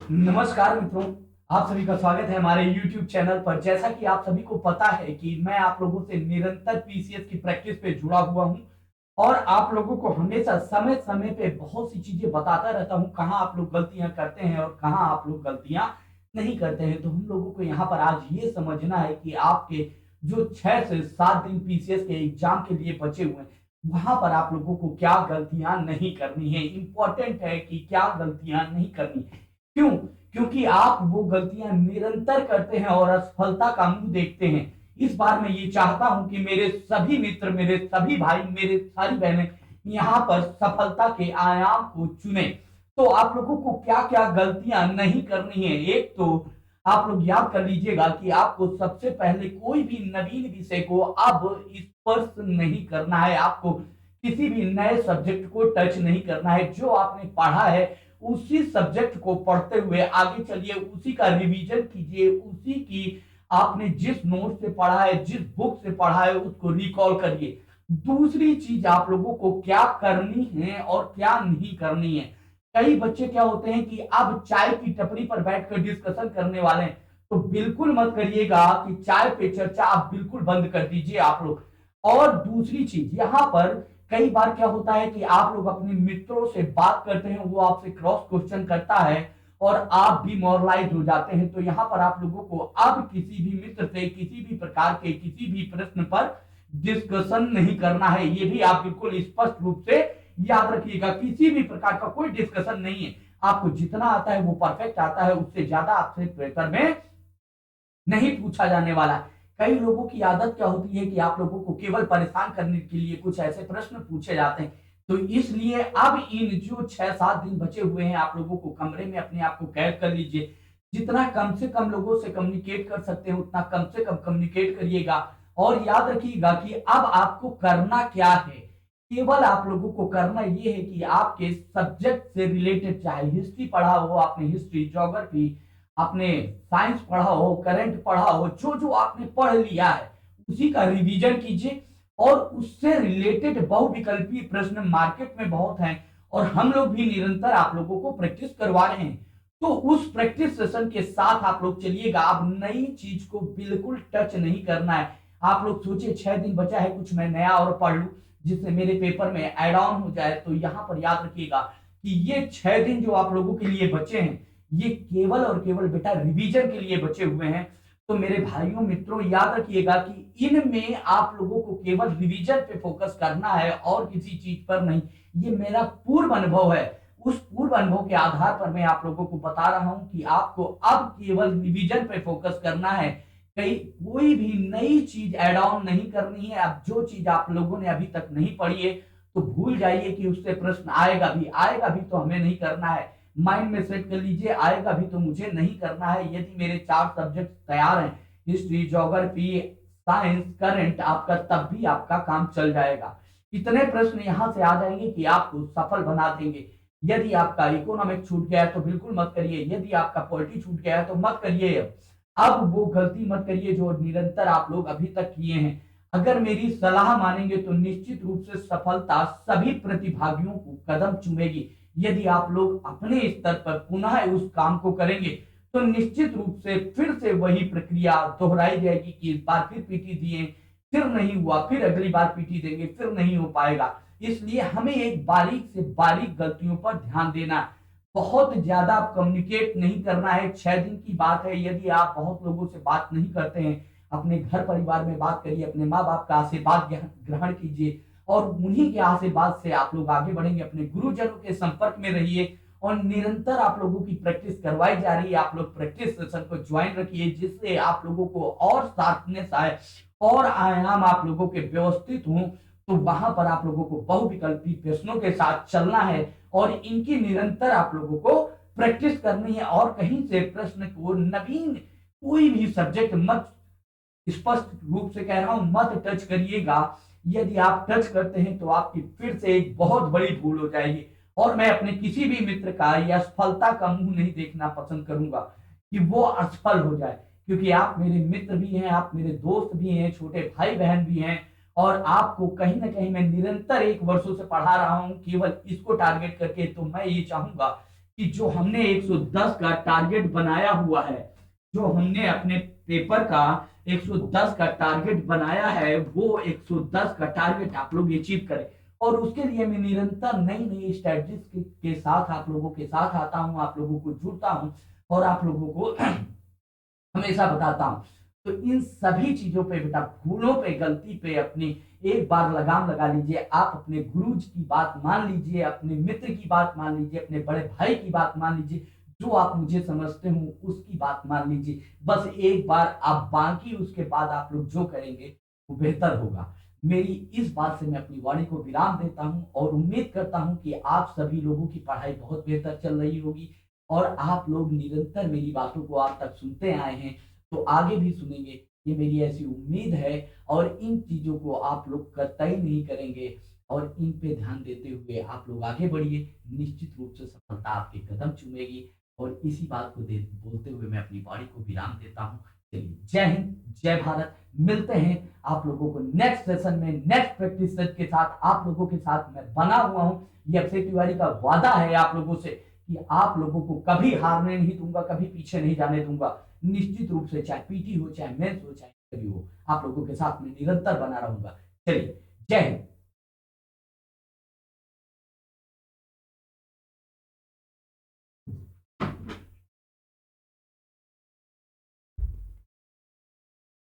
नमस्कार मित्रों, आप सभी का स्वागत है हमारे YouTube चैनल पर। जैसा कि आप सभी को पता है कि मैं आप लोगों से निरंतर पीसीएस की प्रैक्टिस पे जुड़ा हुआ हूं और आप लोगों को हमेशा समय समय पे बहुत सी चीजें बताता रहता हूं, कहां आप लोग गलतियां करते हैं और कहां आप लोग गलतियां नहीं करते हैं। तो हम लोगों को यहाँ पर आज ये समझना है कि आपके जो 6 से 7 दिन पीसीएस के एग्जाम के लिए बचे हुए हैं, वहां पर आप लोगों को क्या गलतियां नहीं करनी है। इंपॉर्टेंट है कि क्या गलतियां नहीं करनी है। क्यों? क्योंकि आप वो गलतियां निरंतर करते हैं और असफलता का मुंह देखते हैं। इस बार मैं ये चाहता हूं कि मेरे सभी मित्र, मेरे सभी भाई, मेरे सारी बहनें यहाँ पर सफलता के आयाम को चुने। तो आप लोगों को क्या क्या गलतियां नहीं करनी है। एक तो आप लोग याद कर लीजिएगा कि आपको सबसे पहले कोई भी नवीन विषय को अब स्पर्श नहीं करना है। आपको किसी भी नए सब्जेक्ट को टच नहीं करना है। जो आपने पढ़ा है उसी सब्जेक्ट को पढ़ते हुए आगे चलिए, उसी का रिवीजन कीजिए, उसी की आपने जिस नोट से पढ़ा है, जिस बुक से पढ़ा है, उसको रिकॉल करिए। दूसरी चीज आप लोगों को क्या करनी है और क्या नहीं करनी है। कई बच्चे क्या होते हैं कि अब चाय की टपरी पर बैठकर डिस्कशन करने वाले हैं, तो बिल्कुल मत करिएगा कि चाय पे चर्चा आप बिल्कुल बंद कर दीजिए आप लोग। और दूसरी चीज यहाँ पर कई बार क्या होता है कि आप लोग अपने मित्रों से बात करते हैं, वो आपसे क्रॉस क्वेश्चन करता है और आप भी मोरलाइज हो जाते हैं। तो यहाँ पर आप लोगों को अब किसी भी मित्र से किसी भी प्रकार के किसी भी प्रश्न पर डिस्कशन नहीं करना है। ये भी आप बिल्कुल स्पष्ट रूप से याद रखिएगा। किसी भी प्रकार का कोई डिस्कशन नहीं है। आपको जितना आता है वो परफेक्ट आता है, उससे ज्यादा आपसे पेपर में नहीं पूछा जाने वाला है। कई लोगों की आदत क्या होती है कि आप लोगों को केवल परेशान करने के लिए कुछ ऐसे प्रश्न पूछे जाते हैं। तो इसलिए अब इन जो 6-7 दिन बचे हुए हैं, आप लोगों को कमरे में अपने आप को कैद कर लीजिए। जितना कम से कम लोगों से कम्युनिकेट कर सकते हैं उतना कम से कम कम्युनिकेट करिएगा। और याद रखिएगा कि अब आपको करना क्या है। केवल आप लोगों को करना यह है कि आपके सब्जेक्ट से रिलेटेड, चाहे हिस्ट्री पढ़ा हो आपने, हिस्ट्री, ज्योग्राफी, आपने साइंस पढ़ा हो, करंट पढ़ा हो, जो जो आपने पढ़ लिया है उसी का रिवीजन कीजिए। और उससे रिलेटेड बहुविकल्पीय प्रश्न मार्केट में बहुत हैं और हम लोग भी निरंतर आप लोगों को प्रैक्टिस करवा रहे हैं। तो उस प्रैक्टिस सेशन के साथ आप लोग चलिएगा। अब नई चीज को बिल्कुल टच नहीं करना है। आप लोग सोचिए 6 दिन बचा है, कुछ मैं नया और पढ़ लूं जिससे मेरे पेपर में एड ऑन हो जाए। तो यहाँ पर याद रखिएगा कि ये 6 दिन जो आप लोगों के लिए बचे हैं, ये केवल और केवल बेटा रिवीजन के लिए बचे हुए हैं। तो मेरे भाइयों मित्रों याद रखिएगा कि इनमें आप लोगों को केवल रिवीजन पे फोकस करना है और किसी चीज पर नहीं। ये मेरा पूर्व अनुभव है। उस पूर्व अनुभव के आधार पर मैं आप लोगों को बता रहा हूं कि आपको अब केवल रिवीजन पे फोकस करना है। कई कोई भी नई चीज एड ऑन नहीं करनी है। अब जो चीज आप लोगों ने अभी तक नहीं पढ़ी है तो भूल जाइए कि उससे प्रश्न आएगा भी तो हमें नहीं करना है। माइंड में सेट कर लीजिए, आएगा भी तो मुझे नहीं करना है। यदि मेरे 4 सब्जेक्ट तैयार हैं, हिस्ट्री, ज्योग्राफी, साइंस, करंट, आपका तब भी आपका काम चल जाएगा। इतने प्रश्न यहां से आ जाएंगे कि आपको सफल बना देंगे। यदि आपका इकोनॉमिक छूट गया है तो बिल्कुल मत करिए। यदि आपका पॉलिटी छूट गया है तो मत करिए। अब वो गलती मत करिए जो निरंतर आप लोग अभी तक किए हैं। अगर मेरी सलाह मानेंगे तो निश्चित रूप से सफलता सभी प्रतिभागियों को कदम चूमेगी। यदि आप लोग अपने स्तर पर पुनः उस काम को करेंगे तो निश्चित रूप से फिर से वही प्रक्रिया दोहराई जाएगी कि इस बार फिर पीटी दिए, फिर नहीं हुआ, फिर अगली बार पीटी देंगे, फिर नहीं हो पाएगा। इसलिए हमें एक बारीक से बारीक गलतियों पर ध्यान देना है। बहुत ज्यादा कम्युनिकेट नहीं करना है। 6 दिन की बात है। यदि आप बहुत लोगों से बात नहीं करते हैं, अपने घर परिवार में बात करिए, अपने माँ बाप का आशीर्वाद ग्रहण कीजिए और उन्हीं के आशीर्वाद से आप लोग आगे बढ़ेंगे। अपने गुरुजनों के संपर्क में रहिए और निरंतर आप लोगों की प्रैक्टिस करवाई जा रही है। आप लोग प्रैक्टिस सेशन को ज्वाइन रखिए जिससे आप लोगों को और शार्पनेस आए और आयाम आप लोगों के व्यवस्थित हों। तो वहां पर आप लोगों को बहुविकल्पी प्रश्नों के साथ चलना है और इनकी निरंतर आप लोगों को प्रैक्टिस करनी है। और कहीं से प्रश्न को नवीन कोई भी सब्जेक्ट मत, स्पष्ट रूप से कह रहा हूं, मत टच करिएगा। यदि आप टच करते हैं तो आपकी फिर से एक बहुत बड़ी भूल हो जाएगी और मैं अपने किसी भी मित्र का या असफलता का मुंह नहीं देखना पसंद करूंगा कि वो असफल हो जाए। क्योंकि आप मेरे मित्र भी हैं, आप मेरे दोस्त भी हैं, छोटे भाई बहन भी हैं और आपको कहीं ना कहीं मैं निरंतर 1 वर्षों से पढ़ा रहा हूं केवल इसको टारगेट करके। तो मैं ये चाहूंगा कि जो हमने 110 का टारगेट बनाया हुआ है, जो हमने अपने पेपर का 110 का टारगेट बनाया है, वो 110 का टारगेट आप लोग अचीव करें। और उसके लिए मैं निरंतर नई नई स्ट्रेटजीज के साथ आप लोगों के साथ आता हूं, आप लोगों को जुड़ता हूं और आप लोगों को हमेशा बताता हूं। तो इन सभी चीजों पे बेटा, भूलों पे, गलती पे अपनी एक बार लगाम लगा लीजिए। आप अपने गुरु जी की बात मान लीजिए, अपने मित्र की बात मान लीजिए, अपने बड़े भाई की बात मान लीजिए, जो आप मुझे समझते हो उसकी बात मान लीजिए। बस एक बार आप, बाकी उसके बाद आप लोग जो करेंगे वो बेहतर होगा। मेरी इस बात से मैं अपनी वाणी को विराम देता हूं और उम्मीद करता हूं कि आप सभी लोगों की पढ़ाई बहुत बेहतर चल रही होगी और आप लोग निरंतर मेरी बातों को आज तक सुनते आए हैं, तो आगे भी सुनेंगे, ये मेरी ऐसी उम्मीद है। और इन चीजों को आप लोग कतई नहीं करेंगे और इन पे ध्यान देते हुए आप लोग आगे बढ़िए, निश्चित रूप से सफलता आपके कदम चूमेगी। और इसी बात को बोलते हुए मैं अपनी वाणी को विराम देता हूँ। चलिए, जय हिंद, जय भारत। मिलते हैं आप लोगों को नेक्स्ट सेशन में, नेक्स्ट प्रैक्टिस सेट के साथ। आप लोगों के साथ मैं बना हुआ हूँ, ये अक्षय तिवारी का वादा है आप लोगों से कि आप लोगों को कभी हारने नहीं दूंगा, कभी पीछे नहीं जाने दूंगा। निश्चित रूप से, चाहे पीटी हो, चाहे मेंस हो, चाहे कभी हो, आप लोगों के साथ में निरंतर बना रहूंगा। चलिए, जय हिंद।